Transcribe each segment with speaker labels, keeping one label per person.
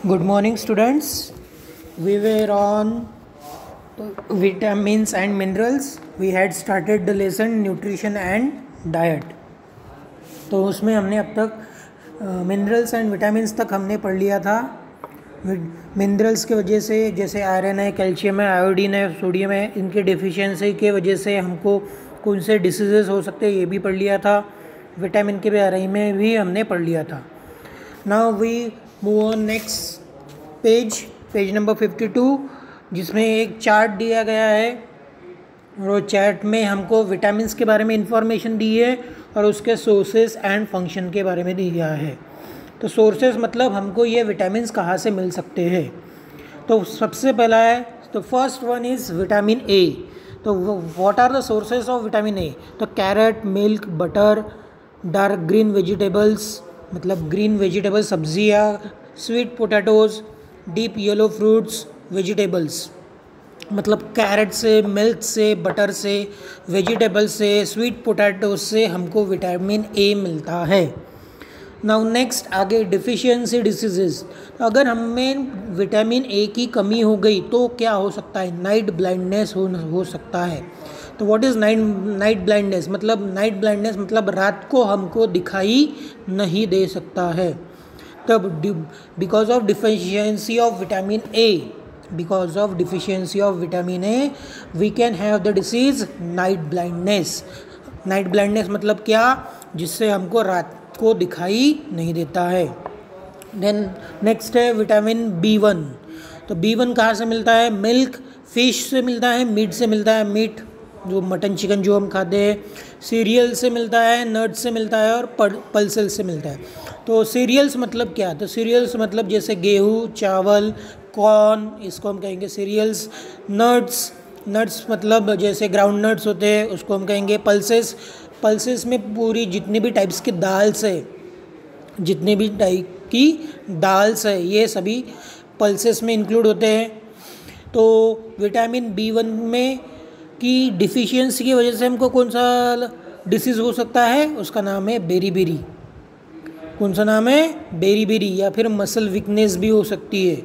Speaker 1: Good morning, students. We were on vitamins and minerals. We had started the lesson nutrition and diet. तो उसमें हमने अब तक minerals and vitamins तक हमने पढ़ लिया था. मिनरल्स की वजह से जैसे आयरन है, कैल्शियम है, आयोडीन है, सोडियम है, इनके डिफिशियंसी के वजह से हमको कौन से डिसीजेस हो सकते हैं ये भी पढ़ लिया था. विटामिन के बारे में भी हमने पढ़ लिया था. Now we move on next page number 52, जिसमें एक चार्ट दिया गया है और चार्ट में हमको विटामिन्स के बारे में इंफॉर्मेशन दी है और उसके सोर्सेस एंड फंक्शन के बारे में दिया है. तो सोर्सेस मतलब हमको ये विटामिन्स कहाँ से मिल सकते हैं. तो सबसे पहला है, तो first one is vitamin A. तो what are the sources of vitamin A. तो carrot, milk, butter, dark green vegetables मतलब ग्रीन वेजिटेबल सब्जियाँ, sweet potatoes, deep yellow fruits, vegetables मतलब कैरेट से, मिल्क से, बटर से, वेजिटेबल से, स्वीट पोटैटो से हमको विटामिन ए मिलता है. नाउ नेक्स्ट आगे डिफिशियंसी डिसीजेस. अगर हमें विटामिन ए की कमी हो गई तो क्या हो सकता है. नाइट ब्लाइंडनेस हो सकता है. तो व्हाट इज़ नाइट ब्लाइंडनेस मतलब रात को हमको दिखाई नहीं दे सकता है. तब because of deficiency of vitamin A V can have the disease night blindness. Night blindness मतलब क्या, जिससे हमको रात को दिखाई नहीं देता है. देन नेक्स्ट है विटामिन B1. तो B1 कहाँ से मिलता है. मिल्क, फिश से मिलता है, मीट से मिलता है. मीट जो मटन चिकन जो हम खाते हैं, सीरियल से मिलता है, नट्स से मिलता है और पल्सेस से मिलता है. तो सीरियल्स मतलब क्या. तो सीरियल्स मतलब जैसे गेहूँ, चावल, कॉर्न, इसको हम कहेंगे सीरियल्स. नट्स मतलब जैसे ग्राउंड नट्स होते हैं, उसको हम कहेंगे पल्सेस में पूरी जितने भी टाइप्स की दाल्स है ये सभी पल्सेस में इंक्लूड होते हैं. तो विटामिन B1 में की डिफिशियंसी की वजह से हमको कौन सा डिसीज़ हो सकता है, उसका नाम है बेरी. कौन सा नाम है, बेरी. या फिर मसल वीकनेस भी हो सकती है.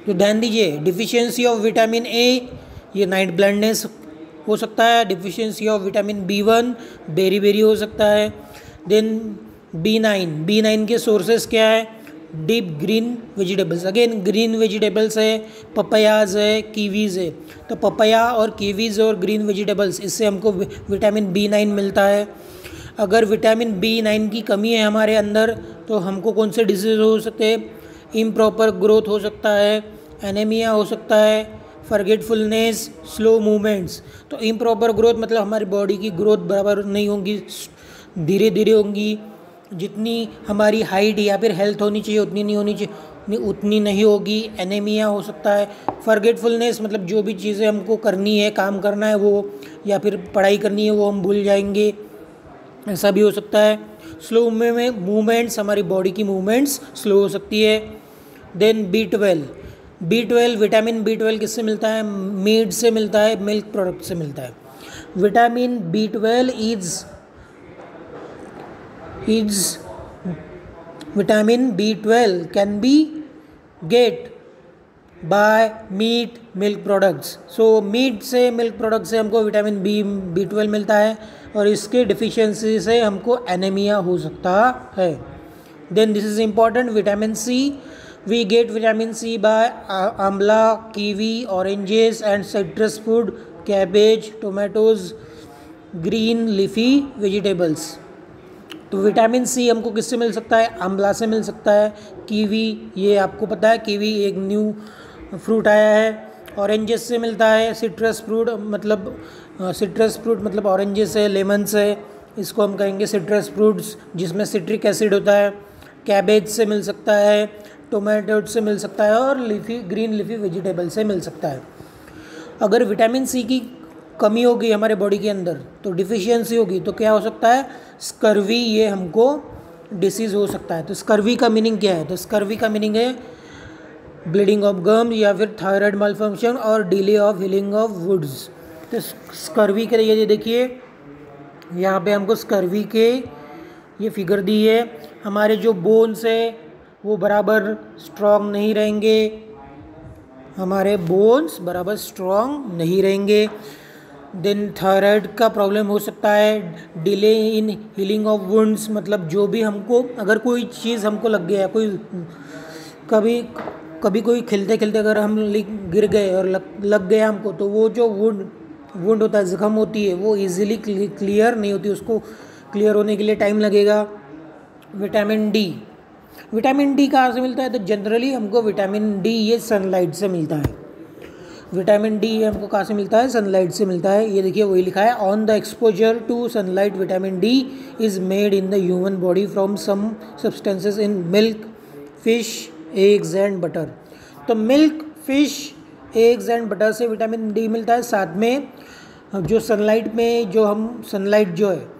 Speaker 1: तो ध्यान दीजिए, डिफिशियंसी ऑफ विटामिन ए ये नाइट ब्लाइंडनेस हो सकता है. Deficiency of vitamin B1 berry हो सकता है. देन B9 के सोर्सेस क्या है. Deep green vegetables. Again green vegetables है, पपायाज है, कीवीज़ है. तो पपाया और कीवीज़ और ग्रीन वेजिटेबल्स, इससे हमको विटामिन B9 मिलता है. अगर विटामिन B9 की कमी है हमारे अंदर तो हमको कौन से डिजीज़ हो सकते हैं. इम्प्रॉपर ग्रोथ हो सकता है, एनीमिया हो सकता है, फॉरगेटफुलनेस, स्लो मूवमेंट्स. तो इम्प्रॉपर ग्रोथ मतलब हमारी बॉडी की ग्रोथ बराबर नहीं होगी, धीरे होंगी. जितनी हमारी हाइट या फिर हेल्थ होनी चाहिए उतनी नहीं होगी. एनीमिया हो सकता है. फॉरगेटफुलनेस मतलब जो भी चीज़ें हमको करनी है, काम करना है वो, या फिर पढ़ाई करनी है वो हम भूल जाएंगे, ऐसा भी हो सकता है. स्लो मूवमेंट्स, हमारी बॉडी की मूवमेंट्स स्लो हो सकती है. देन B12 विटामिन B12 किससे मिलता है. मीट से मिलता है, मिल्क प्रोडक्ट से मिलता है. Vitamin B12 can be get by meat milk products. So meat से, मिल्क प्रोडक्ट से हमको विटामिन B12 मिलता है और इसके डिफिशियंसी से हमको एनीमिया हो सकता है. Then this is important. Vitamin C, we get vitamin C by amla, kiwi, oranges and citrus fruit, cabbage, tomatoes, green leafy vegetables. तो विटामिन C हमको किससे मिल सकता है. आंवला से मिल सकता है. कीवी, ये आपको पता है कीवी एक न्यू फ्रूट आया है. ऑरेंजेस से मिलता है. सिट्रस फ्रूट मतलब ऑरेंजेस है, लेमन्स है, इसको हम कहेंगे सिट्रस फ्रूट्स जिसमें सिट्रिक एसिड होता है. कैबेज से मिल सकता है, टोमेटो से मिल सकता है और ग्रीन लीफी वेजिटेबल से मिल सकता है. अगर विटामिन C की कमी होगी हमारे बॉडी के अंदर तो डिफिशियंसी होगी तो क्या हो सकता है. स्कर्वी, ये हमको डिसीज़ हो सकता है. तो स्कर्वी का मीनिंग क्या है. तो स्कर्वी का मीनिंग है ब्लीडिंग ऑफ गम या फिर थायराइड मालफंक्शन और delay of healing of wounds. तो स्कर्वी के लिए देखिए यहाँ पे हमको स्कर्वी के ये फिगर दी है. हमारे जो बोन्स है वो बराबर स्ट्रॉन्ग नहीं रहेंगे, हमारे बोन्स बराबर स्ट्रॉन्ग नहीं रहेंगे। देन थायराइड का प्रॉब्लम हो सकता है। Delay in healing of wounds, मतलब जो भी हमको अगर कोई चीज़ हमको लग गया, कोई कभी कभी कोई खेलते खेलते अगर हम गिर गए और लग गया हमको, तो वो जो वुंड होता है, जख्म होती है, वो इजीली क्लियर नहीं होती, उसको क्लियर होने के लिए टाइम लगेगा। विटामिन डी कहाँ से मिलता है? तो जनरली हमको विटामिन डी ये सनलाइट से मिलता है। विटामिन डी हमको कहाँ से मिलता है? सनलाइट से मिलता है। ये देखिए वही लिखा है, on the exposure to sunlight vitamin D is made in the human body from some substances in milk, fish, eggs and butter. तो milk, fish, eggs and butter से विटामिन डी मिलता है। साथ में जो सनलाइट में जो हम सनलाइट जो है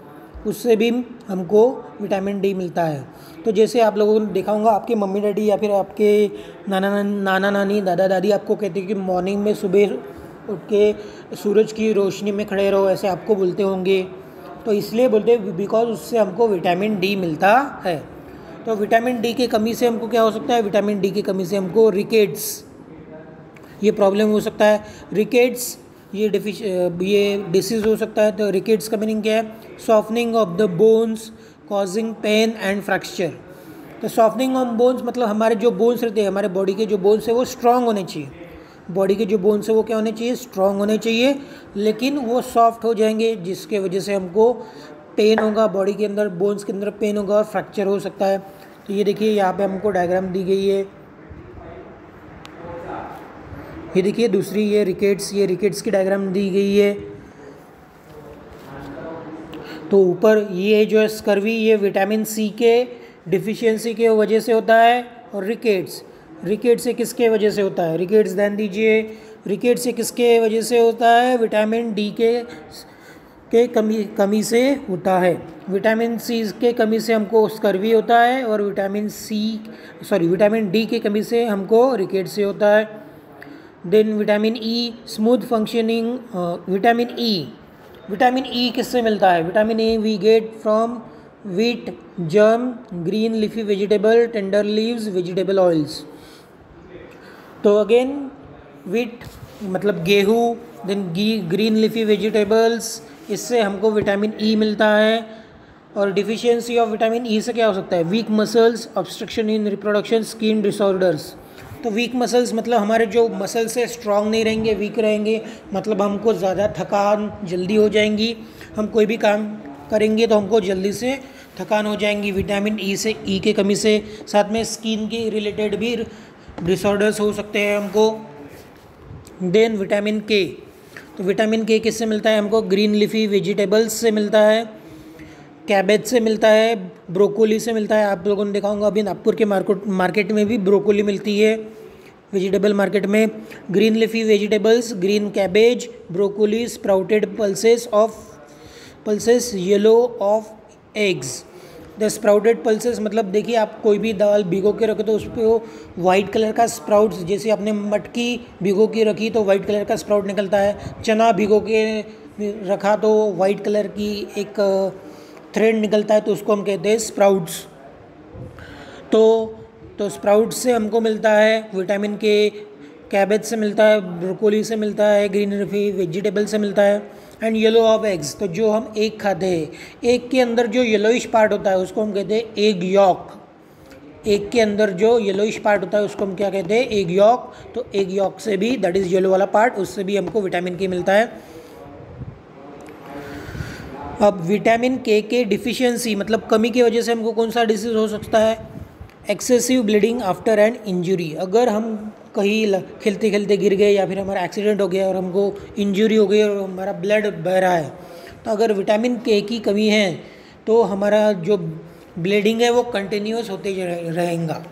Speaker 1: उससे भी हमको विटामिन डी मिलता है। तो जैसे आप लोगों ने देखा होगा, आपके मम्मी डैडी या फिर आपके नाना नानी, दादा दादी आपको कहते हैं कि मॉर्निंग में सुबह उठ के सूरज की रोशनी में खड़े रहो, ऐसे आपको बोलते होंगे। तो इसलिए बोलते हैं बिकॉज उससे हमको विटामिन डी मिलता है। तो विटामिन डी की कमी से हमको क्या हो सकता है? विटामिन डी की कमी से हमको रिकेट्स ये प्रॉब्लम हो सकता है। रिकेट्स ये डिसीज़ हो सकता है। तो रिकेट्स का मीनिंग क्या है? Softening of the bones causing pain and fracture. तो सॉफ्टनिंग ऑफ बोन्स मतलब हमारे जो बोन्स रहते हैं, हमारे बॉडी के जो बोन्स है वो स्ट्रांग होने चाहिए। बॉडी के जो बोन्स है वो क्या होने चाहिए? स्ट्रांग होने चाहिए, लेकिन वो सॉफ्ट हो जाएंगे, जिसके वजह से हमको पेन होगा, बॉडी के अंदर बोन्स के अंदर पेन होगा और फ्रैक्चर हो सकता है। तो ये देखिए यहाँ पे हमको डायग्राम दी गई है। ये देखिए दूसरी ये रिकेट्स की डायग्राम दी गई है। तो ऊपर ये जो है स्कर्वी, ये विटामिन सी के डिफिशियंसी के वजह से होता है। और रिकेट्स से किसके वजह से होता है? रिकेट्स ध्यान दीजिए, रिकेट्स से किसके वजह से होता है? विटामिन डी के कमी से होता है। विटामिन सी के कमी से हमको स्कर्वी होता है, और विटामिन डी के कमी से हमको रिकेट्स से होता है। Then vitamin E, smooth functioning. Vitamin E किससे मिलता है? Vitamin E we get from wheat, germ, green leafy vegetable, tender leaves, vegetable oils. तो अगेन वीट मतलब गेहूँ, देन ग्रीन लीफी वेजिटेबल्स, इससे हमको विटामिन ई मिलता है। और डिफिशियंसी ऑफ विटामिन ई से क्या हो सकता है? वीक मसल्स, ऑब्स्ट्रक्शन इन रिप्रोडक्शन, स्किन डिसऑर्डर्स। तो वीक मसल्स मतलब हमारे जो मसल्स है स्ट्रांग नहीं रहेंगे, वीक रहेंगे, मतलब हमको ज़्यादा थकान जल्दी हो जाएंगी। हम कोई भी काम करेंगे तो हमको जल्दी से थकान हो जाएंगी विटामिन ई के कमी से। साथ में स्किन के रिलेटेड भी डिसऑर्डर्स हो सकते हैं हमको। देन विटामिन के, तो विटामिन के किससे मिलता है हमको? ग्रीन लीफी वेजिटेबल्स से मिलता है, कैबेज से मिलता है, ब्रोकोली से मिलता है। आप लोगों ने देखा होगा अभी नागपुर के मार्केट में भी ब्रोकोली मिलती है, वेजिटेबल मार्केट में। Green leafy vegetables, green cabbage, broccoli, sprouted pulses, yellow of eggs. The sprouted pulses मतलब देखिए, आप कोई भी दाल भिगो के रखे तो उस पर वो वाइट कलर का स्प्राउट्स, जैसे आपने मटकी भिगो के रखी तो वाइट कलर का स्प्राउट निकलता है। चना भिगो के रखा तो वाइट कलर की एक थ्रेड निकलता है, तो उसको हम कहते हैं स्प्राउट्स। तो स्प्राउट्स से हमको मिलता है विटामिन के, कैबेज से मिलता है, ब्रोकोली से मिलता है, ग्रीन लीफी वेजिटेबल से मिलता है। एंड येलो ऑफ एग्स, तो जो हम एग खाते हैं, एग के अंदर जो येलोइश पार्ट होता है उसको हम कहते हैं एग यॉक। एग के अंदर जो येलोइश पार्ट होता है उसको हम क्या कहते हैं? Egg York. तो एग यॉक से भी, दैट इज़ येलो वाला पार्ट, उससे भी हमको विटामिन के मिलता है। अब विटामिन के डिफिशियंसी मतलब कमी की वजह से हमको कौन सा डिसीज़ हो सकता है? Excessive bleeding after an injury. अगर हम कहीं खेलते खेलते गिर गए या फिर हमारा एक्सीडेंट हो गया और हमको इंजरी हो गई और हमारा ब्लड बह रहा है, तो अगर विटामिन के की कमी है तो हमारा जो ब्लीडिंग है वो कंटिन्यूस होते रहेगा।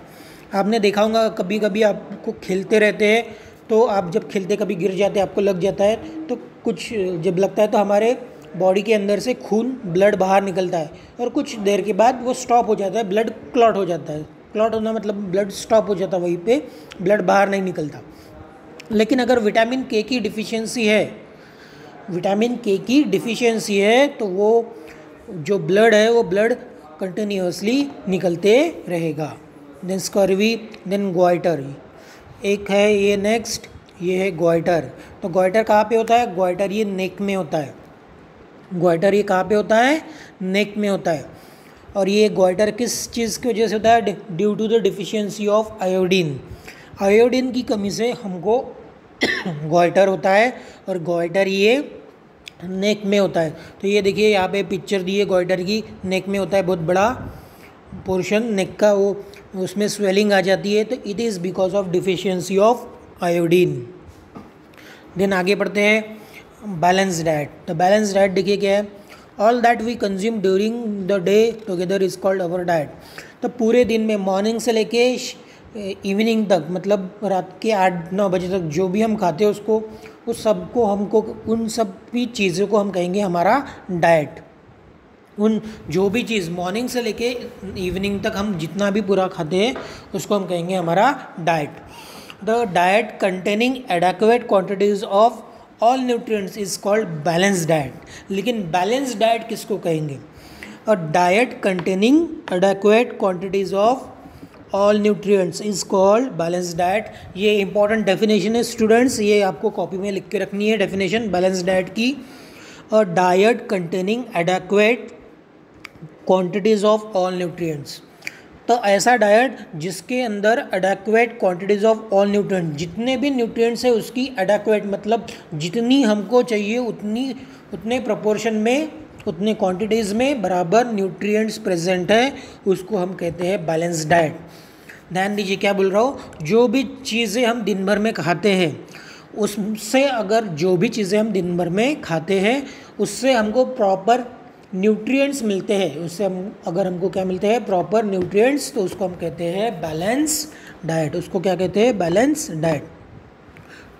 Speaker 1: आपने देखा होगा कभी कभी आपको खेलते रहते हैं तो आप जब खेलते कभी गिर जाते हैं, आपको लग जाता है, तो कुछ जब लगता है तो हमारे बॉडी के अंदर से खून, ब्लड बाहर निकलता है और कुछ देर के बाद वो स्टॉप हो जाता है, ब्लड क्लॉट हो जाता है। क्लॉट होना मतलब ब्लड स्टॉप हो जाता है, वहीं पे ब्लड बाहर नहीं निकलता। लेकिन अगर विटामिन के की डिफिशियंसी है, तो वो जो ब्लड है वो ब्लड कंटिन्यूसली निकलते रहेगा। Then scurvy, then goitre. एक है ये नेक्स्ट, ये है ग्वाइटर। तो ग्वाइटर कहाँ पे होता है? ग्वाइटर ये नेक में होता है। ग्वाइटर ये कहाँ पे होता है? नेक में होता है। और ये ग्वाइटर किस चीज़ की वजह से होता है? Due to the deficiency of iodine. Iodine की कमी से हमको ग्वाइटर होता है, और ग्वाइटर ये नेक में होता है। तो ये देखिए यहाँ पे पिक्चर दी है ग्वाइटर की, नेक में होता है, बहुत बड़ा पोर्शन नेक का, वो उसमें स्वेलिंग आ जाती है। तो it is because of deficiency of iodine. Then आगे बढ़ते हैं बैलेंस डाइट। तो बैलेंस डाइट देखिए क्या है? All that we consume during the day together is called our diet. तो पूरे दिन में मॉर्निंग से लेके इवनिंग तक, मतलब रात के 8-9 बजे तक जो भी हम खाते हैं उसको, उस सबको हमको, उन सब भी चीज़ों को हम कहेंगे हमारा डाइट। उन जो भी चीज़ मॉर्निंग से लेके इवनिंग तक हम जितना भी पूरा खाते हैं उसको हम कहेंगे हमारा diet. The diet containing adequate quantities of all nutrients is called balance diet. लेकिन बैलेंस डाइट किसको कहेंगे? A diet containing adequate quantities of all nutrients is called balance diet. ये इंपॉर्टेंट डेफिनेशन है स्टूडेंट्स, ये आपको कॉपी में लिख के रखनी है डेफिनेशन बैलेंस डाइट की। A diet containing adequate quantities of all nutrients. तो ऐसा डाइट जिसके अंदर adequate quantities of all nutrient, जितने भी न्यूट्रिएंट्स है उसकी एडेक्वेट मतलब जितनी हमको चाहिए उतने प्रोपोर्शन में, उतने क्वांटिटीज़ में बराबर न्यूट्रिएंट्स प्रेजेंट है, उसको हम कहते हैं बैलेंस डाइट। ध्यान दीजिए क्या बोल रहा हूँ, जो भी चीज़ें हम दिन भर में खाते हैं उससे, अगर जो भी चीज़ें हम दिन भर में खाते हैं उससे हमको प्रॉपर न्यूट्रिएंट्स मिलते हैं, उससे हम अगर हमको क्या मिलते हैं? प्रॉपर न्यूट्रिएंट्स, तो उसको हम कहते हैं बैलेंस डाइट। उसको क्या कहते हैं? Balance diet.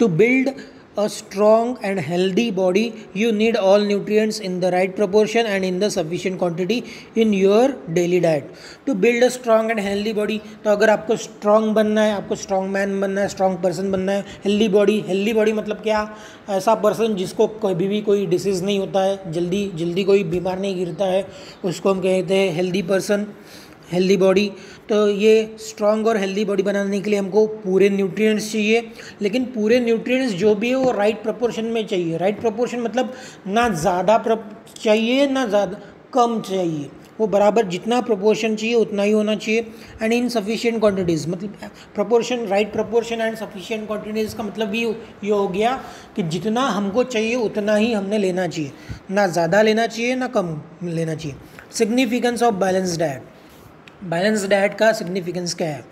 Speaker 1: To build a strong and healthy body you need all nutrients in the right proportion and in the sufficient quantity in your daily diet. To build a strong and healthy body, तो अगर आपको strong बनना है, आपको strong man बनना है, strong person बनना है, healthy body मतलब क्या? ऐसा पर्सन जिसको कभी भी कोई डिसीज़ नहीं होता है, जल्दी कोई बीमार नहीं गिरता है, उसको हम कहते हैं हेल्दी पर्सन, हेल्दी बॉडी। तो ये स्ट्रॉन्ग और हेल्दी बॉडी बनाने के लिए हमको पूरे न्यूट्रिएंट्स चाहिए, लेकिन पूरे न्यूट्रिएंट्स जो भी है वो राइट प्रोपोर्शन में चाहिए। राइट प्रोपोर्शन मतलब ना ज़्यादा चाहिए ना ज़्यादा कम चाहिए, वो बराबर जितना प्रोपोर्शन चाहिए उतना ही होना चाहिए। एंड इन सफिशिएंट क्वांटिटीज़, मतलब proportion, right proportion and sufficient quantities का मतलब भी ये हो गया कि जितना हमको चाहिए उतना ही हमने लेना चाहिए, ना ज़्यादा लेना चाहिए ना कम लेना चाहिए। Significance of balance diet. Balance diet का सिग्निफिकेंस क्या है?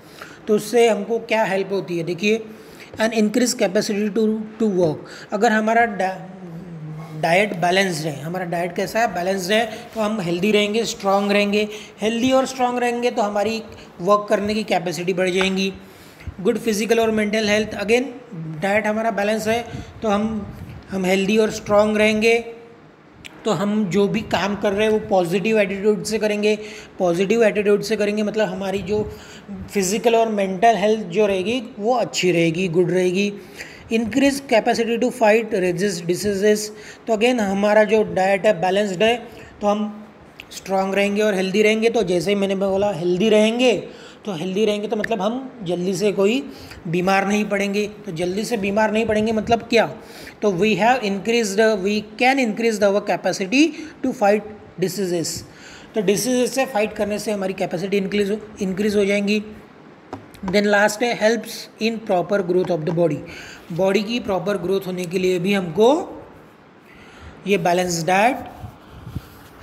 Speaker 1: तो उससे हमको क्या हेल्प होती है? देखिए, an increase capacity to work. अगर हमारा डाइट बैलेंस्ड है, हमारा डाइट कैसा है? बैलेंस्ड है, तो हम हेल्दी रहेंगे, स्ट्रांग रहेंगे। हेल्दी और स्ट्रांग रहेंगे तो हमारी वर्क करने की कैपेसिटी बढ़ जाएंगी। गुड फिजिकल और मेंटल हेल्थ, अगेन डाइट हमारा बैलेंस है तो हम हेल्दी और स्ट्रांग रहेंगे, तो हम जो भी काम कर रहे हैं वो पॉजिटिव एटीट्यूड से करेंगे। पॉजिटिव एटीट्यूड से करेंगे मतलब हमारी जो फिज़िकल और मेंटल हेल्थ जो रहेगी वो अच्छी रहेगी, गुड रहेगी। Increase capacity to fight resist diseases, तो अगेन हमारा जो डाइट है बैलेंस्ड है तो हम स्ट्रांग रहेंगे और हेल्दी रहेंगे। तो जैसे ही मैंने बोला हेल्दी रहेंगे तो मतलब हम जल्दी से कोई बीमार नहीं पड़ेंगे। तो जल्दी से बीमार नहीं पड़ेंगे मतलब क्या? तो we can increase our capacity to fight diseases. तो डिसीजेस से फाइट करने से हमारी कैपेसिटी इंक्रीज हो जाएंगी। देन लास्ट है helps in proper growth of the body. Body की प्रॉपर ग्रोथ होने के लिए भी हमको ये बैलेंस डाइट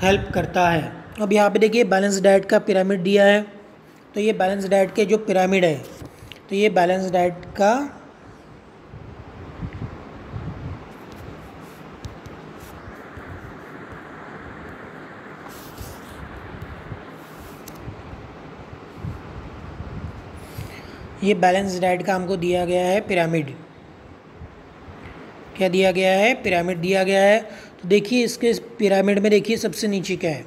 Speaker 1: हेल्प करता है। अब यहाँ पे देखिए बैलेंस डाइट का पिरामिड दिया है। तो ये बैलेंस डाइट के जो पिरामिड है, तो ये बैलेंस डाइट का हमको दिया गया है पिरामिड। क्या दिया गया है? पिरामिड दिया गया है। तो देखिए इसके पिरामिड में देखिए सबसे नीचे क्या है?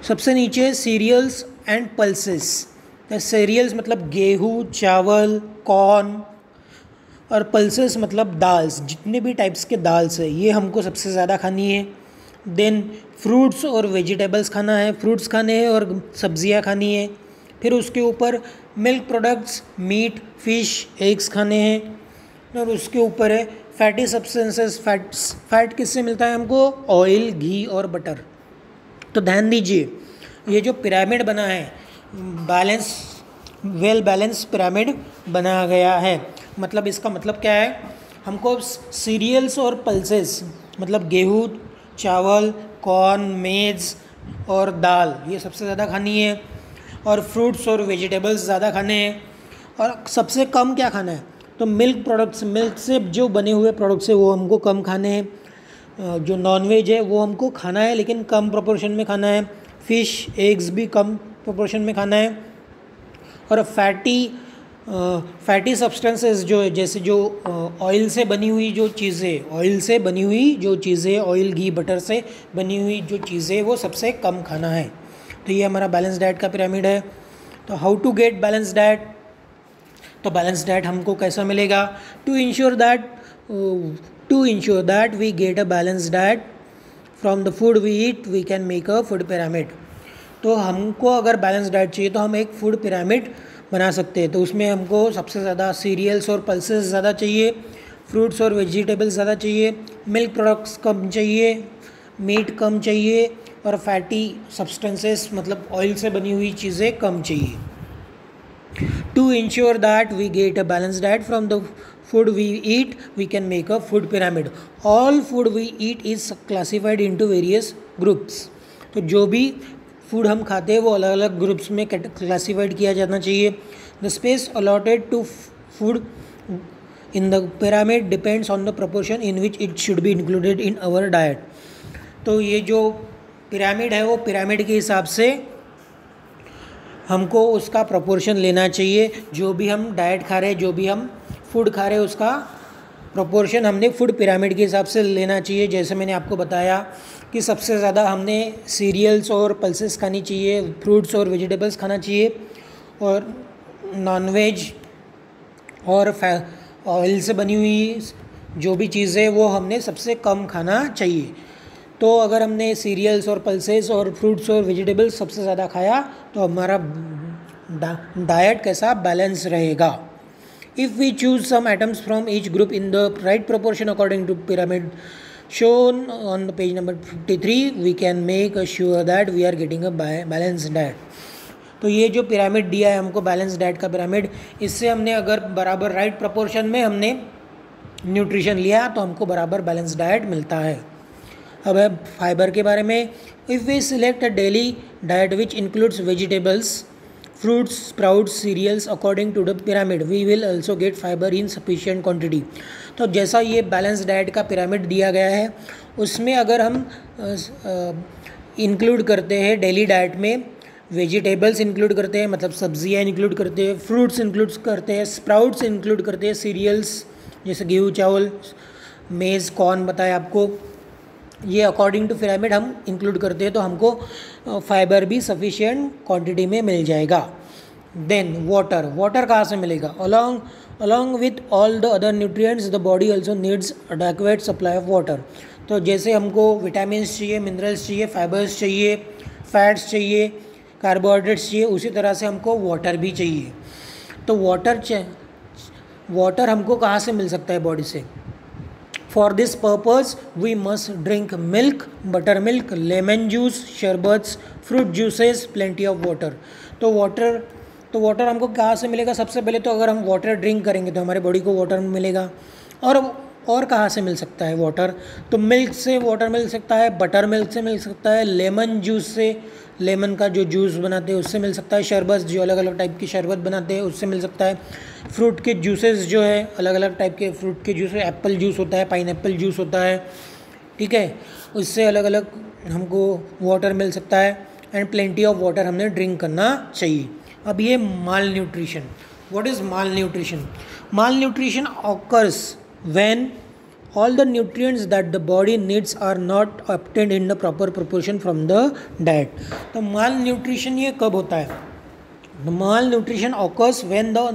Speaker 1: सबसे नीचे सीरियल्स एंड पल्सेस। सीरियल्स मतलब गेहूँ, चावल, कॉर्न, और पल्सेस मतलब दाल्स, जितने भी टाइप्स के दाल्स है ये हमको सबसे ज़्यादा खानी है। देन फ्रूट्स और वेजिटेबल्स खाना है, फ्रूट्स खाने हैं और सब्जियां खानी है। फिर उसके ऊपर milk products, meat, fish, eggs खाने हैं, और उसके ऊपर है फैटी सब्सटेंसेस। फैट किससे मिलता है हमको? ऑयल, घी और बटर। तो ध्यान दीजिए, ये जो पिरामिड बना है, वेल बैलेंस पिरामिड बनाया गया है। मतलब इसका मतलब क्या है? हमको सीरियल्स और पल्सेस, मतलब गेहूँ, चावल, कॉर्न, मेज और दाल, ये सबसे ज़्यादा खानी है, और फ्रूट्स और वेजिटेबल्स ज़्यादा खाने हैं, और सबसे कम क्या खाना है? तो मिल्क प्रोडक्ट्स, मिल्क से जो बने हुए प्रोडक्ट्स है वो हमको कम खाने हैं। जो नॉनवेज है वो हमको खाना है लेकिन कम प्रोपोर्शन में खाना है। फ़िश, एग्स भी कम प्रोपोर्शन में खाना है। और फैटी सब्सटेंसेस जो है, जैसे जो ऑयल से बनी हुई जो चीज़ें, ऑयल, घी, बटर से बनी हुई जो चीज़ें, वो सबसे कम खाना है। तो ये हमारा बैलेंस डाइट का पिरामिड है। तो how to get balance diet? तो बैलेंस डाइट हमको कैसा मिलेगा? To ensure that we get a balance diet from the food we eat, we can make a food pyramid. तो हमको अगर बैलेंस डाइट चाहिए तो हम एक फूड पिरामिड बना सकते हैं। तो उसमें हमको सबसे ज़्यादा सीरियल्स और पल्सेस ज़्यादा चाहिए, फ्रूट्स और वेजिटेबल्स ज़्यादा चाहिए, मिल्क प्रोडक्ट्स कम चाहिए, मीट कम चाहिए, और फैटी सब्सटेंसेस मतलब ऑयल से बनी हुई चीज़ें कम चाहिए। To ensure that we get a balanced diet from the food we eat, we can make a food pyramid. All food we eat is classified into various groups. तो जो भी food हम खाते हैं वो अलग अलग ग्रुप्स में क्लासीफाइड किया जाना चाहिए। The space allotted to food in the pyramid depends on the proportion in which it should be included in our diet. तो ये जो पिरामिड है वो पिरामिड के हिसाब से हमको उसका प्रोपोर्शन लेना चाहिए। जो भी हम डाइट खा रहे हैं, जो भी हम फूड खा रहे हैं, उसका प्रोपोर्शन हमने फूड पिरामिड के हिसाब से लेना चाहिए। जैसे मैंने आपको बताया कि सबसे ज़्यादा हमने सीरियल्स और पल्सेस खानी चाहिए, फ्रूट्स और वेजिटेबल्स खाना चाहिए, और नॉनवेज और ऑयल से बनी हुई जो भी चीज़ें वो हमने सबसे कम खाना चाहिए। तो अगर हमने सीरियल्स और पल्सेस और फ्रूट्स और वेजिटेबल्स सबसे ज़्यादा खाया तो हमारा डाइट कैसा? बैलेंस रहेगा। If we choose some items from each group in the right proportion according to pyramid shown on the page number 53, we can make sure that we are getting a balance diet. तो ये जो pyramid दिया है हमको, balance diet का pyramid, इससे हमने अगर बराबर राइट प्रोपोर्शन में हमने न्यूट्रिशन लिया तो हमको बराबर बैलेंस डाइट मिलता है। अब है फाइबर के बारे में। If we select a daily diet which includes vegetables, fruits, sprouts, cereals according to the pyramid, we will also get fibre in sufficient quantity. तो जैसा ये बैलेंस डाइट का पिरामिड दिया गया है, उसमें अगर हम इंक्लूड करते हैं डेली डाइट में, वेजिटेबल्स इंक्लूड करते हैं, मतलब सब्जियां इंक्लूड करते हैं, फ्रूट्स इंक्लूड करते हैं, स्प्राउट्स इंक्लूड करते हैं, सीरियल्स जैसे गेहूँ, चावल, मेज़, कॉर्न बताया आपको, ये अकॉर्डिंग टू पिरामिड हम इंक्लूड करते हैं तो हमको फाइबर भी सफिशिएंट क्वांटिटी में मिल जाएगा। देन वाटर कहाँ से मिलेगा? Along with all the other nutrients the body also needs adequate supply of water. तो जैसे हमको विटामिन्स चाहिए, मिनरल्स चाहिए, फाइबर्स चाहिए, फैट्स चाहिए, कार्बोहाइड्रेट्स चाहिए, उसी तरह से हमको वाटर भी चाहिए। तो वाटर हमको कहाँ से मिल सकता है? बॉडी से। For this purpose, we must drink milk, buttermilk, lemon juice, शरबत्स, fruit juices, plenty of water। तो वाटर हमको कहाँ से मिलेगा? सबसे पहले तो अगर हम वाटर ड्रिंक करेंगे तो हमारे बॉडी को वाटर मिलेगा। और कहाँ से मिल सकता है वाटर? तो मिल्क से वाटर मिल सकता है, बटर मिल्क से मिल सकता है, लेमन जूस से, लेमन का जो जूस बनाते हैं उससे मिल सकता है, शरबत जो अलग अलग टाइप की शरबत बनाते हैं उससे मिल सकता है, फ्रूट के जूसेस जो है अलग अलग टाइप के फ्रूट के जूस, एप्पल जूस होता है, पाइनएप्पल जूस होता है, ठीक है, उससे अलग अलग हमको वाटर मिल सकता है। एंड प्लेंटी ऑफ वाटर हमने ड्रिंक करना चाहिए। अब ये malnutrition, what is malnutrition? Malnutrition occurs when all the nutrients that the body needs are not obtained in the proper proportion from the diet। तो malnutrition ये कब होता है? The malnutrition occurs when the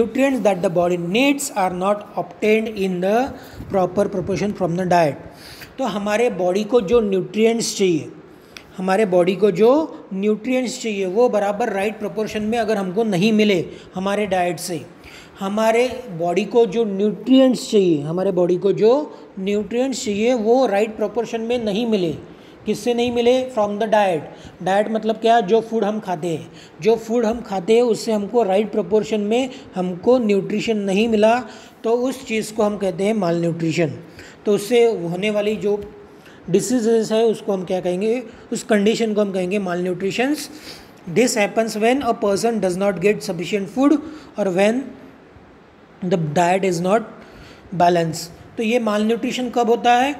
Speaker 1: nutrients that the body needs are not obtained in the proper proportion from the diet। तो हमारे body को जो nutrients चाहिए, हमारे बॉडी को जो न्यूट्रिएंट्स चाहिए वो बराबर राइट प्रोपोर्शन में अगर हमको नहीं मिले हमारे डाइट से, हमारे बॉडी को जो न्यूट्रिएंट्स चाहिए, हमारे बॉडी को जो न्यूट्रिएंट्स चाहिए वो राइट प्रोपोर्शन में नहीं मिले, किससे नहीं मिले? From the diet. डाइट मतलब क्या? जो फूड हम खाते हैं, जो फूड हम खाते हैं उससे हमको राइट प्रोपोर्शन में हमको न्यूट्रिशन नहीं मिला, तो उस चीज़ को हम कहते हैं माल न्यूट्रिशन। तो उससे होने वाली जो डिसीजेस है उसको हम क्या कहेंगे? उस कंडीशन को हम कहेंगे malnutritions. This happens when a person does not get sufficient food और when the diet is not balance. तो ये माल न्यूट्रिशन कब होता है?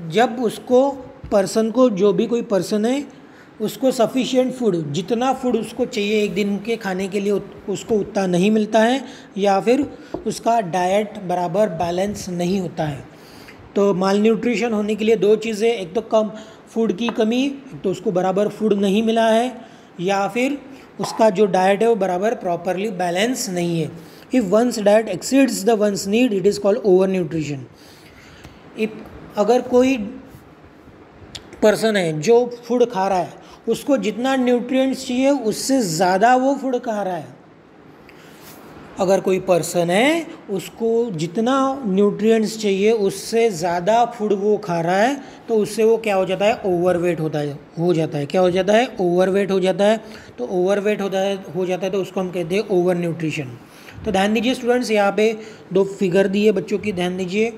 Speaker 1: जब उसको पर्सन को, जो भी कोई पर्सन है उसको सफिशिएंट फूड, जितना फूड उसको चाहिए एक दिन के खाने के लिए उसको उतना नहीं मिलता है, या फिर उसका डाइट बराबर बैलेंस नहीं होता है। तो माल न्यूट्रिशन होने के लिए दो चीज़ें, एक तो कम फूड की कमी, एक तो उसको बराबर फूड नहीं मिला है, या फिर उसका जो डाइट है वो बराबर प्रॉपरली बैलेंस नहीं है। If one's diet exceeds the one's need it is called over nutrition. अगर कोई पर्सन है जो फूड खा रहा है उसको जितना न्यूट्रिएंट्स चाहिए उससे ज़्यादा वो फूड खा रहा है, अगर कोई पर्सन है उसको जितना न्यूट्रिएंट्स चाहिए उससे ज़्यादा फूड वो खा रहा है, तो उससे वो क्या हो जाता है? ओवरवेट हो जाता है। क्या हो जाता है? ओवरवेट हो जाता है। तो ओवरवेट हो जाता है तो उसको हम कहते हैं ओवर न्यूट्रिशन। तो ध्यान दीजिए स्टूडेंट्स, यहाँ पे दो फिगर दिए बच्चों की, ध्यान दीजिए।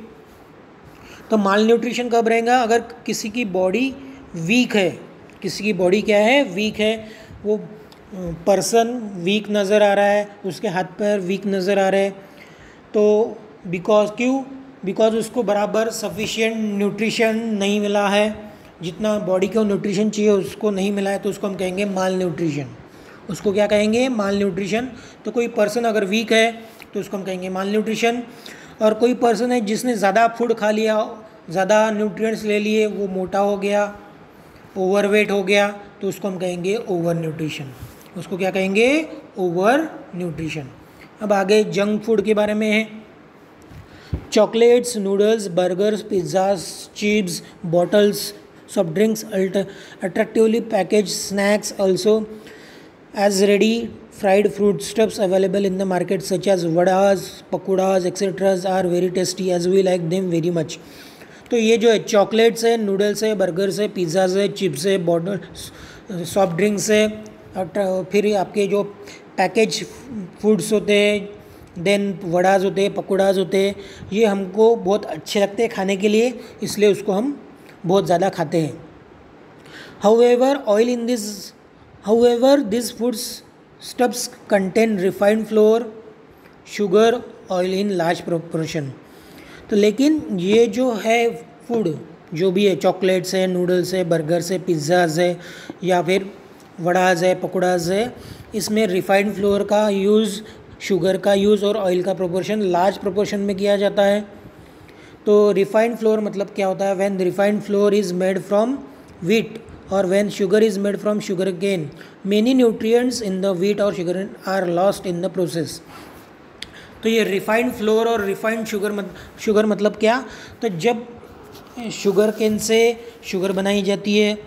Speaker 1: तो माल न्यूट्रिशन कब रहेगा? अगर किसी की बॉडी वीक है, किसी की बॉडी क्या है? वीक है, वो पर्सन वीक नज़र आ रहा है, उसके हाथ पैर वीक नज़र आ रहे हैं, तो बिकॉज उसको बराबर सफिशिएंट न्यूट्रिशन नहीं मिला है, जितना बॉडी को न्यूट्रिशन चाहिए उसको नहीं मिला है, तो उसको हम कहेंगे माल न्यूट्रिशन। उसको क्या कहेंगे? माल न्यूट्रिशन। तो कोई पर्सन अगर वीक है तो उसको हम कहेंगे माल न्यूट्रिशन। और कोई पर्सन है जिसने ज़्यादा फूड खा लिया, ज़्यादा न्यूट्रिएंट्स ले लिए, वो मोटा हो गया, ओवरवेट हो गया, तो उसको हम कहेंगे ओवर न्यूट्रिशन। उसको क्या कहेंगे? Over nutrition. अब आगे जंक फूड के बारे में है। Chocolates, noodles, burgers, pizzas, chips, bottles, soft drinks, attractively package snacks also as ready fried foodstuffs available in the market such as vadas, pakoras, etc. are very tasty as we like them very much. तो ये जो है chocolates है, noodles है, burgers है, pizzas है, chips है, bottle soft drinks है, फिर आपके जो पैकेज फूड्स होते हैं, देन वड़ाज होते हैं, पकौड़ाज होते हैं, ये हमको बहुत अच्छे लगते हैं खाने के लिए, इसलिए उसको हम बहुत ज़्यादा खाते हैं। However, these foodstuffs contain refined flour, sugar, oil in large proportion. तो लेकिन ये जो है फूड, जो भी है, चॉकलेट्स है, नूडल्स है, बर्गर्स है, पिज़्ज़ाज है, या फिर वड़ाज है, पकौड़ाज है, इसमें रिफाइंड फ्लोर का यूज़, शुगर का यूज़ और ऑयल का प्रोपोर्शन लार्ज प्रोपोर्शन में किया जाता है। तो रिफाइंड फ्लोर मतलब क्या होता है? When refined floor is made from wheat or when sugar is made from sugarcane, many nutrients in the wheat or sugar are lost in the process. तो ये रिफाइंड फ्लोर और रिफाइंड शुगर मतलब क्या? तो जब शुगर केन से sugar बनाई जाती है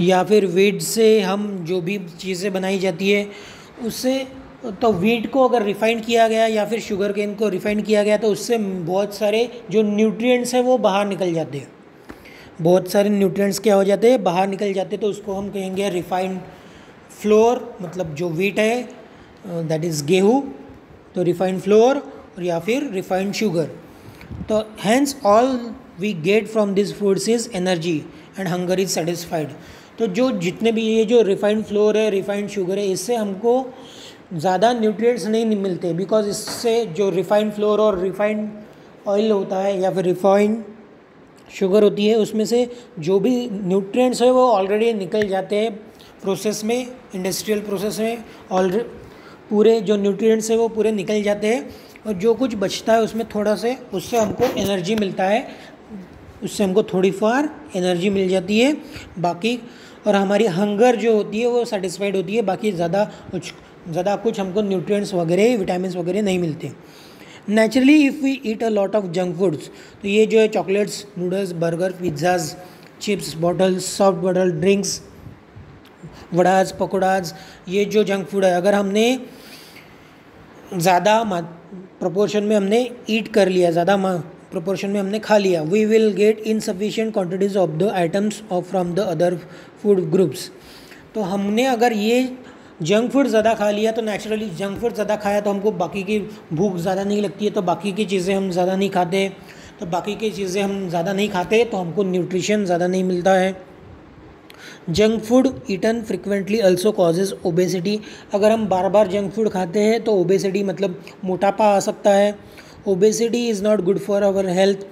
Speaker 1: या फिर वीट से हम जो भी चीज़ें बनाई जाती है उससे, तो वीट को अगर रिफाइंड किया गया या फिर शुगर केन को रिफाइंड किया गया तो उससे बहुत सारे जो न्यूट्रिएंट्स हैं वो बाहर निकल जाते हैं, बहुत सारे न्यूट्रिएंट्स क्या हो जाते हैं? बाहर निकल जाते हैं। तो उसको हम कहेंगे रिफाइंड फ्लोर, मतलब जो वीट है दैट इज़ गेहूँ, तो रिफाइंड फ्लोर और या फिर रिफाइंड शुगर। तो hence all we get from this foods is energy and hunger is satisfied. तो जो जितने भी ये जो रिफाइंड फ्लोर है, रिफाइंड शुगर है, इससे हमको ज़्यादा न्यूट्रिएंट्स नहीं मिलते, बिकॉज इससे जो रिफाइंड फ्लोर और रिफाइंड ऑयल होता है या फिर रिफाइंड शुगर होती है, उसमें से जो भी न्यूट्रिएंट्स है वो ऑलरेडी निकल जाते हैं प्रोसेस में, इंडस्ट्रियल प्रोसेस में ऑलरेडी पूरे जो न्यूट्रिएंट्स है वो पूरे निकल जाते हैं, और जो कुछ बचता है उसमें थोड़ा से उससे हमको एनर्जी मिलता है, उससे हमको थोड़ी फार एनर्जी मिल जाती है बाकी, और हमारी हंगर जो होती है वो सेटिस्फाइड होती है, बाकी ज़्यादा कुछ हमको न्यूट्रिएंट्स वगैरह, विटामिन्स वगैरह नहीं मिलते। Naturally if we eat a lot of junk foods, तो ये जो है chocolates, noodles, burger, pizzas, chips bottles, soft bottle drinks, vadas, pakoras, ये जो जंक फूड है, अगर हमने ज़्यादा प्रोपोर्शन में हमने ईट कर लिया, ज़्यादा प्रोपोर्शन में हमने खा लिया, we will get insufficient quantities of the items of from the other food groups. तो हमने अगर ये जंक फूड ज़्यादा खा लिया तो नेचुरली जंक फूड ज़्यादा खाया तो हमको बाकी की भूख ज़्यादा नहीं लगती है, तो बाकी की चीज़ें हम ज़्यादा नहीं खाते, तो बाकी की चीज़ें हम ज़्यादा नहीं खाते तो हमको न्यूट्रिशन ज़्यादा नहीं मिलता है। Junk food eaten frequently also causes obesity. अगर हम बार बार जंक फूड खाते हैं तो ओबेसिटी मतलब मोटापा आ सकता है। Obesity is not good for our health.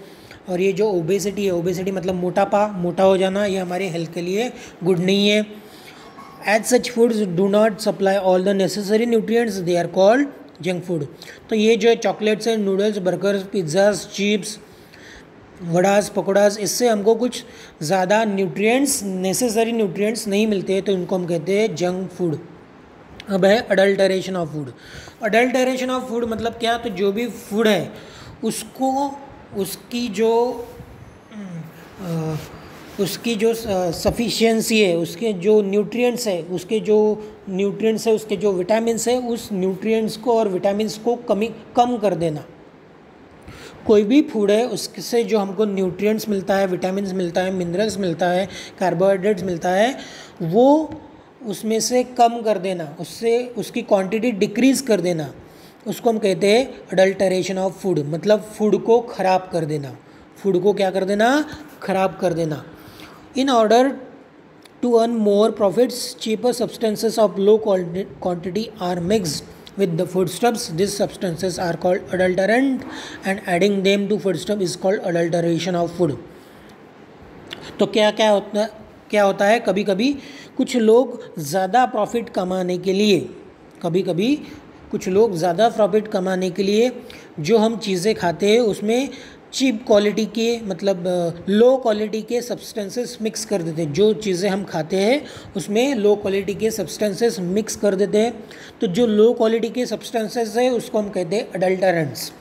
Speaker 1: और ये जो ओबेसिटी है, ओबेसिटी मतलब मोटापा, मोटा हो जाना, ये हमारे हेल्थ के लिए गुड नहीं है। As such foods do not supply all the necessary nutrients, they are called junk food. तो ये जो चॉकलेट्स हैं, noodles, burgers, pizzas, chips, vadas, pakoras, इससे हमको कुछ ज़्यादा न्यूट्रिएंट्स, नेसेसरी न्यूट्रिएंट्स नहीं मिलते, तो इनको हम कहते हैं जंक फूड। अब है adulteration of food. Adulteration of food मतलब क्या? तो जो भी फूड है उसको उसकी जो सफिशिएंसी है, उसके जो न्यूट्रिएंट्स है, उसके जो विटामिन्स है, उस न्यूट्रिएंट्स को और विटामिन्स को कम कर देना। कोई भी फूड है उससे जो हमको न्यूट्रिएंट्स मिलता है, विटामिन्स मिलता है, मिनरल्स मिलता है, कार्बोहाइड्रेट्स मिलता है, वो उसमें से कम कर देना, उससे उसकी क्वांटिटी डिक्रीज़ कर देना, उसको हम कहते हैं अडल्टरेशन ऑफ फूड। मतलब फूड को ख़राब कर देना। फूड को क्या कर देना? ख़राब कर देना। In order to earn more profits, cheaper substances of low quantity are mixed with the foodstuffs. These substances are called adulterant and adding them to foodstuff is called adulteration of food. तो क्या होता है कभी कभी कुछ लोग ज़्यादा profit कमाने के लिए, जो हम चीज़ें खाते हैं उसमें चीप क्वालिटी के, मतलब लो क्वालिटी के सब्सटेंसेस मिक्स कर देते हैं। जो चीज़ें हम खाते हैं उसमें लो क्वालिटी के सब्सटेंसेस मिक्स कर देते हैं। तो जो लो क्वालिटी के सब्सटेंसेस है उसको हम कहते हैं अडल्टरेंट्स।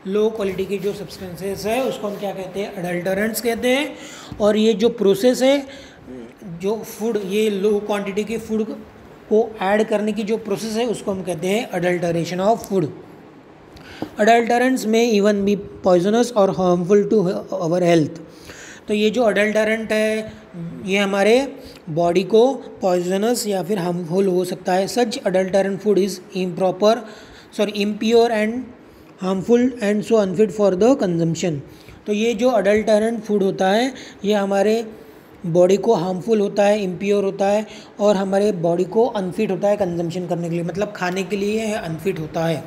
Speaker 1: लो क्वालिटी के जो सब्सटेंसेस है उसको हम क्या कहते हैं? अडल्टरेंट्स कहते हैं। और ये जो प्रोसेस है, जो फूड, ये लो क्वांटिटी के फूड को ऐड करने की जो प्रोसेस है उसको हम कहते हैं adulteration of food. Adulterants may even be poisonous और हार्मफुल टू अवर हेल्थ। तो ये जो अडल्टरेंट है ये हमारे बॉडी को पॉइजनस या फिर हार्मफुल हो सकता है। Such adulterant food is impure and harmful and so unfit for the consumption. तो ये जो अडल्टरेंट फूड होता है ये हमारे बॉडी को हार्मफुल होता है, इम्प्योर होता है और हमारे बॉडी को अनफिट होता है कंजम्पशन करने के लिए, मतलब खाने के लिए अनफिट होता है।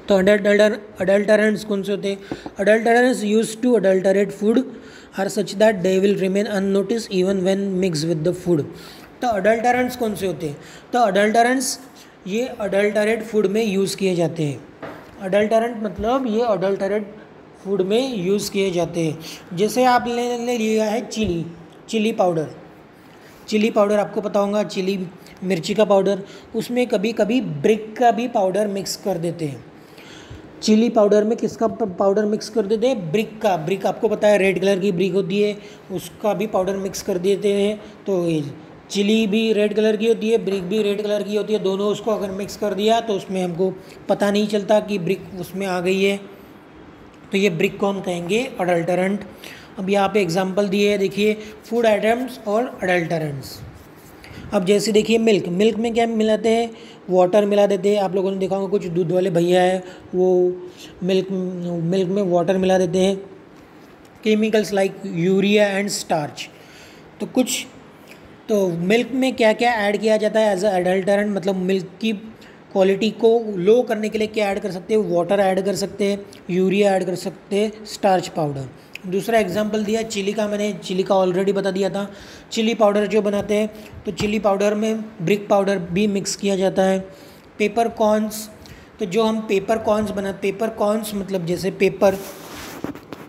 Speaker 1: तो अडल्टरेंट्स कौन से होते हैं? Adulterants use to adulterate food are such that they will remain unnoticed even when mix with the food. तो अडल्टरेंट्स कौन से होते हैं? तो अडल्टरेंट्स ये अडल्टरेट फूड में यूज़ किए जाते हैं। अडल्टरेंट मतलब ये अडल्टरेट फूड में यूज़ किए जाते हैं। जैसे आपने लिया है चिली पाउडर, आपको पता होगा, चिली मिर्ची का पाउडर, उसमें कभी कभी ब्रिक का भी पाउडर मिक्स कर देते हैं। चिली पाउडर में किसका पाउडर मिक्स कर देते हैं? ब्रिक आपको पता है रेड कलर की ब्रिक होती है, उसका भी पाउडर मिक्स कर देते हैं। तो चिली भी रेड कलर की होती है, ब्रिक भी रेड कलर की होती है, दोनों उसको अगर मिक्स कर दिया तो उसमें हमको पता नहीं चलता कि ब्रिक उसमें आ गई है। तो ये ब्रिक को हम कहेंगे अडल्टरेंट। अब यहाँ पे एग्जांपल दिए है, देखिए फूड आइटम्स और अडल्टरेंट्स। अब जैसे देखिए मिल्क में क्या मिलाते हैं? वाटर मिला देते हैं। आप लोगों ने देखा होगा कुछ दूध वाले भैया है वो मिल्क में वाटर मिला देते हैं, chemicals like urea and starch. तो मिल्क में क्या क्या ऐड किया जाता है एज अ अडल्टरेंट? मतलब मिल्क की क्वालिटी को लो करने के लिए क्या ऐड कर सकते हैं? वाटर ऐड कर सकते हैं, यूरिया ऐड कर सकते हैं, स्टार्च पाउडर। दूसरा एग्जांपल दिया चिली का, मैंने चिली का ऑलरेडी बता दिया था। चिली पाउडर जो बनाते हैं तो चिली पाउडर में ब्रिक पाउडर भी मिक्स किया जाता है। पेपर कॉर्न्स, तो जो हम पेपर कॉर्न्स मतलब जैसे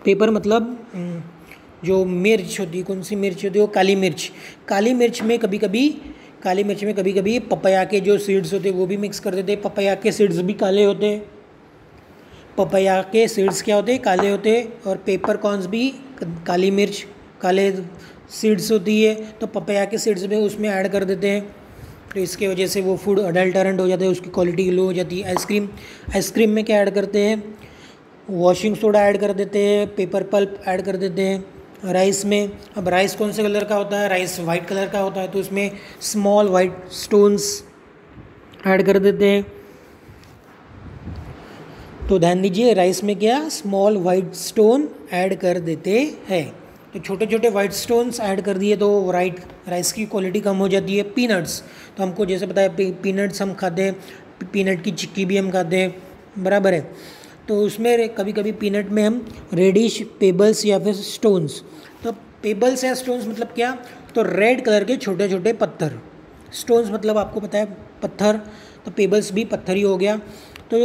Speaker 1: पेपर मतलब जो मिर्च होती है, कौन सी मिर्च होती है? वो काली मिर्च में कभी कभी पपाया के जो सीड्स होते हैं वो भी मिक्स कर देते हैं। पपाया के सीड्स भी काले होते हैं, पपाया के सीड्स क्या होते हैं? काले होते हैं। और पेपर कॉर्न्स भी काली मिर्च, काले सीड्स होती है, तो पपाया के सीड्स में उसमें ऐड कर देते हैं, तो इसके वजह से वो फूड अडल्टरेंट हो जाता है, उसकी क्वालिटी लो हो जाती है। आइसक्रीम में क्या ऐड करते हैं, वॉशिंग सोडा ऐड कर देते हैं, पेपर पल्प ऐड कर देते हैं। राइस में, अब राइस कौन से कलर का होता है, राइस वाइट कलर का होता है, तो उसमें स्मॉल वाइट स्टोन्स ऐड कर देते हैं। तो ध्यान दीजिए, राइस में क्या स्मॉल वाइट स्टोन ऐड कर देते हैं, तो छोटे छोटे वाइट स्टोन्स ऐड कर दिए तो राइस की क्वालिटी कम हो जाती है। पीनट्स, तो हमको जैसे पता है पीनट्स हम खाते हैं, पीनट की चिक्की भी हम खाते हैं, बराबर है। तो उसमें कभी कभी पीनट में हम रेडिश पेबल्स या फिर स्टोन्स, तो पेबल्स या स्टोन्स मतलब क्या, तो रेड कलर के छोटे छोटे पत्थर, स्टोन्स मतलब आपको पता है पत्थर, तो पेबल्स भी पत्थर ही हो गया। तो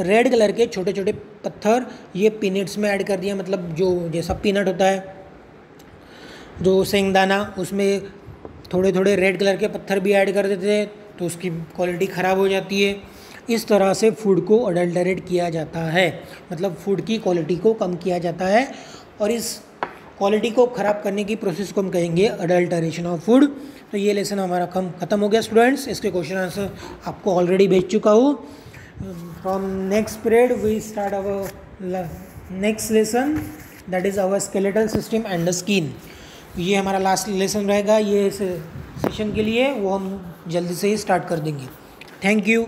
Speaker 1: रेड कलर के छोटे छोटे पत्थर ये पीनट्स में ऐड कर दिया, मतलब जो जैसा पीनट होता है जो सेंगदाना, उसमें थोड़े थोड़े रेड कलर के पत्थर भी ऐड कर देते हैं, तो उसकी क्वालिटी ख़राब हो जाती है। इस तरह से फूड को अडल्टरेट किया जाता है, मतलब फूड की क्वालिटी को कम किया जाता है, और इस क्वालिटी को ख़राब करने की प्रोसेस को हम कहेंगे अडल्टरेशन ऑफ फूड। तो ये लेसन हमारा ख़त्म हो गया स्टूडेंट्स, इसके क्वेश्चन आंसर आपको ऑलरेडी भेज चुका हूँ। From next period we start our next lesson, that is our skeletal system and the skin. ये हमारा लास्ट लेसन रहेगा ये सेशन के लिए, वो हम जल्दी से ही स्टार्ट कर देंगे। Thank you.